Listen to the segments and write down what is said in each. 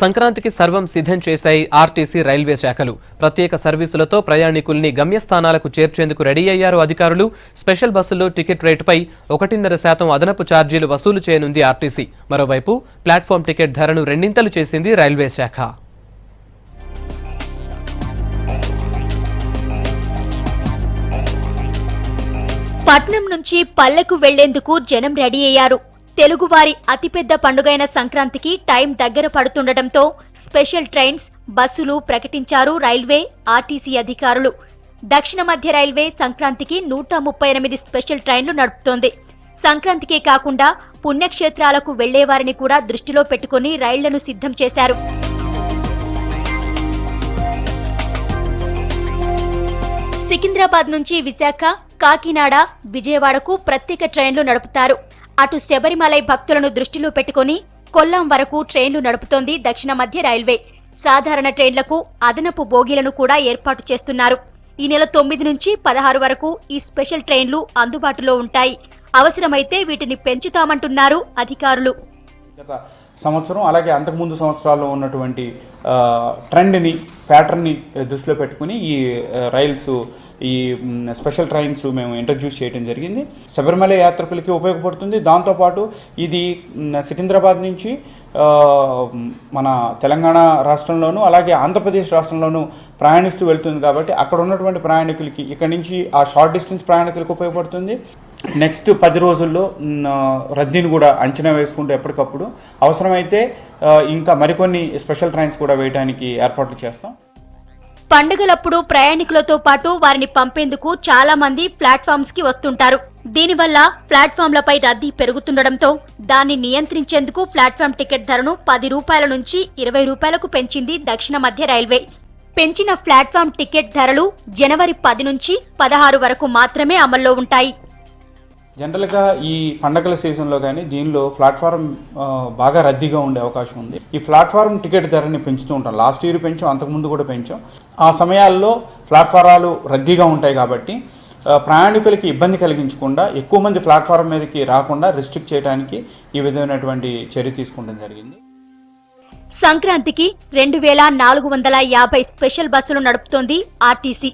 సంక్రాంతికి సర్వం సిద్ధం చేశాయి ఆర్టీసీ రైల్వే శాఖలు. ప్రత్యేక సర్వీసులతో ప్రయాణికుల్ని గమ్యస్థానాలకు చేర్చేందుకు రెడీ అయ్యారు అధికారులు. స్పెషల్ బస్సుల్లో టికెట్ రేటుపై 1.5% అదనపు ఛార్జీలు వసూలు చేయనుంది ఆర్టీసీ. మరోవైపు ప్లాట్ఫామ్ టికెట్ ధరను రెండింతలు చేసింది రైల్వే శాఖ. పట్నం నుంచి పల్లెకు వెళ్లేందుకు జనం రెడీ అయ్యారు. తెలుగువారి అతిపెద్ద పండుగైన సంక్రాంతికి టైం దగ్గర పడుతుండటంతో స్పెషల్ ట్రైన్స్, బస్సులు ప్రకటించారు రైల్వే, ఆర్టీసీ అధికారులు. దక్షిణ మధ్య రైల్వే సంక్రాంతికి 138 స్పెషల్ ట్రైన్లు నడుపుతోంది. సంక్రాంతికే కాకుండా పుణ్యక్షేత్రాలకు వెళ్లేవారిని కూడా దృష్టిలో పెట్టుకుని రైళ్లను సిద్ధం చేశారు. సికింద్రాబాద్ నుంచి విశాఖ, కాకినాడ, విజయవాడకు ప్రత్యేక ట్రైన్లు నడుపుతారు. అటు శబరిమలై భక్తులను దృష్టిలో పెట్టుకుని కొల్లాం వరకు ట్రైన్లు నడుపుతోంది దక్షిణ మధ్య రైల్వే. సాధారణ ట్రైన్లకు అదనపు బోగీలను కూడా ఏర్పాటు చేస్తున్నారు. ఈ నెల 9 నుంచి 16 వరకు ఈ స్పెషల్ ట్రైన్లు అందుబాటులో ఉంటాయి. అవసరమైతే వీటిని పెంచుతామంటున్నారు అధికారులు. గత సంవత్సరం అలాగే అంతకుముందు సంవత్సరాల్లో ఉన్నటువంటి ట్రెండ్ని, ప్యాటర్న్ని దృష్టిలో పెట్టుకుని ఈ రైల్స్, ఈ స్పెషల్ ట్రైన్స్ మేము ఇంట్రడ్యూస్ చేయడం జరిగింది. శబరిమల యాత్రికులకి ఉపయోగపడుతుంది. దాంతోపాటు ఇది సికింద్రాబాద్ నుంచి మన తెలంగాణ రాష్ట్రంలోనూ అలాగే ఆంధ్రప్రదేశ్ రాష్ట్రంలోనూ ప్రయాణిస్తూ వెళ్తుంది కాబట్టి అక్కడ ఉన్నటువంటి ప్రయాణికులకి ఇక్కడ నుంచి ఆ షార్ట్ డిస్టెన్స్ ప్రయాణికులకు ఉపయోగపడుతుంది. నెక్స్ట్ 10 రోజుల్లో రద్దీని కూడా అంచనా వేసుకుంటూ ఎప్పటికప్పుడు అవసరమైతే ఇంకా మరికొన్ని స్పెషల్ ట్రైన్స్ కూడా వేయడానికి ఏర్పాట్లు చేస్తాం. పండుగలప్పుడు ప్రయాణికులతో పాటు వారిని పంపేందుకు చాలా మంది ప్లాట్ఫామ్స్ కి వస్తుంటారు. దీనివల్ల ప్లాట్ఫామ్లపై రద్దీ పెరుగుతుండటంతో దాన్ని నియంత్రించేందుకు ప్లాట్ఫామ్ టికెట్ ధరను 10 రూపాయల నుంచి 20 రూపాయలకు పెంచింది దక్షిణ మధ్య రైల్వే. పెంచిన ప్లాట్ఫామ్ టికెట్ ధరలు జనవరి 10 నుంచి 16 వరకు మాత్రమే అమల్లో ఉంటాయి. జనరల్గా ఈ పండగల సీజన్లో కానీ దీనిలో ప్లాట్ఫారం బాగా రద్దీగా ఉండే అవకాశం ఉంది. ఈ ప్లాట్ఫారం టికెట్ ధరని పెంచుతూ ఉంటాం. లాస్ట్ ఇయర్ పెంచాం, అంతకుముందు కూడా పెంచాం. ఆ సమయాల్లో ప్లాట్ఫారాలు రద్దీగా ఉంటాయి కాబట్టి ప్రయాణికులకి ఇబ్బంది కలిగించకుండా ఎక్కువ మంది ప్లాట్ఫారం మీదకి రాకుండా రిస్ట్రిక్ట్ చేయడానికి ఈ విధమైనటువంటి చర్య తీసుకోవడం జరిగింది. సంక్రాంతికి 2450 స్పెషల్ బస్సులు నడుపుతోంది ఆర్టీసీ.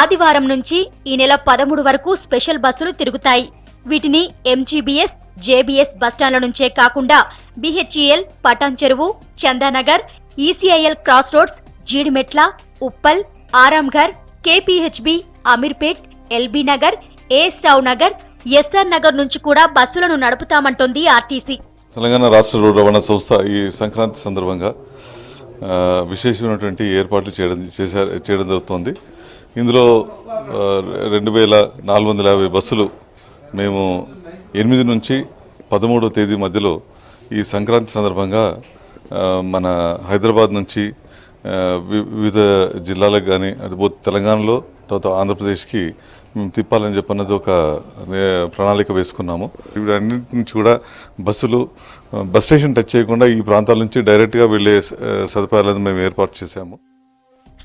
ఆదివారం నుంచి ఈ నెల 13 వరకు స్పెషల్ బస్సులు తిరుగుతాయి. వీటిని ఎంజీబీఎస్, జేబీఎస్ బస్టాండ్ల నుంచే కాకుండా BHEL, Patancheru, Chandanagar, ECIL cross roads, Jeedimetla, Uppal, Aramghar, KPHB, Ameerpet, LB Nagar, AS Rao Nagar, SR Nagar నుంచి కూడా బస్సులను నడుపుతామంటోంది ఆర్టీసీ. తెలంగాణ రాష్ట్ర రోడ్డు రవాణా సంస్థ ఈ సంక్రాంతి సందర్భంగా విశేషమైనటువంటి ఏర్పాట్లు చేయడం జరుగుతోంది. ఇందులో 2450 బస్సులు మేము 8 నుంచి 13వ తేదీ మధ్యలో ఈ సంక్రాంతి సందర్భంగా మన హైదరాబాద్ నుంచి వివిధ జిల్లాలకు కానీ అటు తెలంగాణలో తర్వాత ఆంధ్రప్రదేశ్కి మేము తిప్పాలని చెప్పన్నది ఒక ప్రణాళిక వేసుకున్నాము. వీటన్నిటి నుంచి కూడా బస్సులు బస్ స్టేషన్ టచ్ చేయకుండా ఈ ప్రాంతాల నుంచి డైరెక్ట్గా వెళ్ళే సదుపాయాలను మేము ఏర్పాటు చేశాము.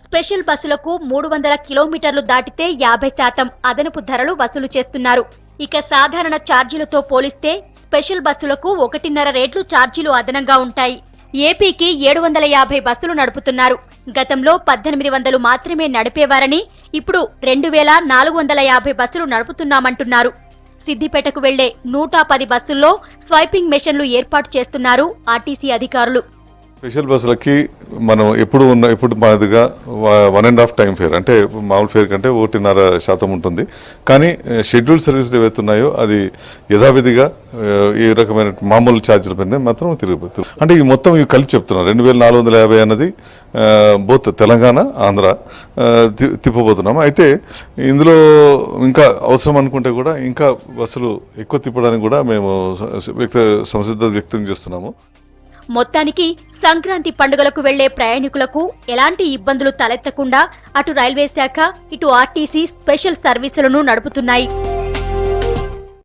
స్పెషల్ బస్సులకు 300 కిలోమీటర్లు దాటితే 50% అదనపు ధరలు వసూలు చేస్తున్నారు. ఇక సాధారణ ఛార్జీలతో పోలిస్తే స్పెషల్ బస్సులకు 1.5 రెట్లు ఛార్జీలు అదనంగా ఉంటాయి. ఏపీకి 750 బస్సులు నడుపుతున్నారు. గతంలో 1800 మాత్రమే నడిపేవారని ఇప్పుడు 2450 బస్సులు నడుపుతున్నామంటున్నారు. సిద్దిపేటకు వెళ్లే 110 బస్సుల్లో స్వైపింగ్ మెషిన్లు ఏర్పాటు చేస్తున్నారు ఆర్టీసీ అధికారులు. స్పెషల్ బస్సులకి మనం ఎప్పుడు మాదిరిగా 1.5 టైం ఫేర్, అంటే మామూలు ఫేర్ కంటే 1.5% ఉంటుంది. కానీ షెడ్యూల్ సర్వీసులు ఏవైతున్నాయో అది యథావిధిగా ఈ రకమైన మామూలు ఛార్జీల పైన మాత్రం తిరిగిపోతుంది. అంటే ఈ మొత్తం ఇవి కలిపి చెప్తున్నారు. 2450 అన్నది బోత్ తెలంగాణ, ఆంధ్ర తిప్పబోతున్నాము. అయితే ఇందులో ఇంకా అవసరం అనుకుంటే కూడా ఇంకా బస్సులు ఎక్కువ తిప్పడానికి కూడా మేము సంసిద్ధత వ్యక్తం చేస్తున్నాము. మొత్తానికి సంక్రాంతి పండుగలకు వెళ్లే ప్రయాణికులకు ఎలాంటి ఇబ్బందులు తలెత్తకుండా అటు రైల్వే శాఖ, ఇటు ఆర్టీసీ స్పెషల్ సర్వీసులను నడుపుతున్నాయి.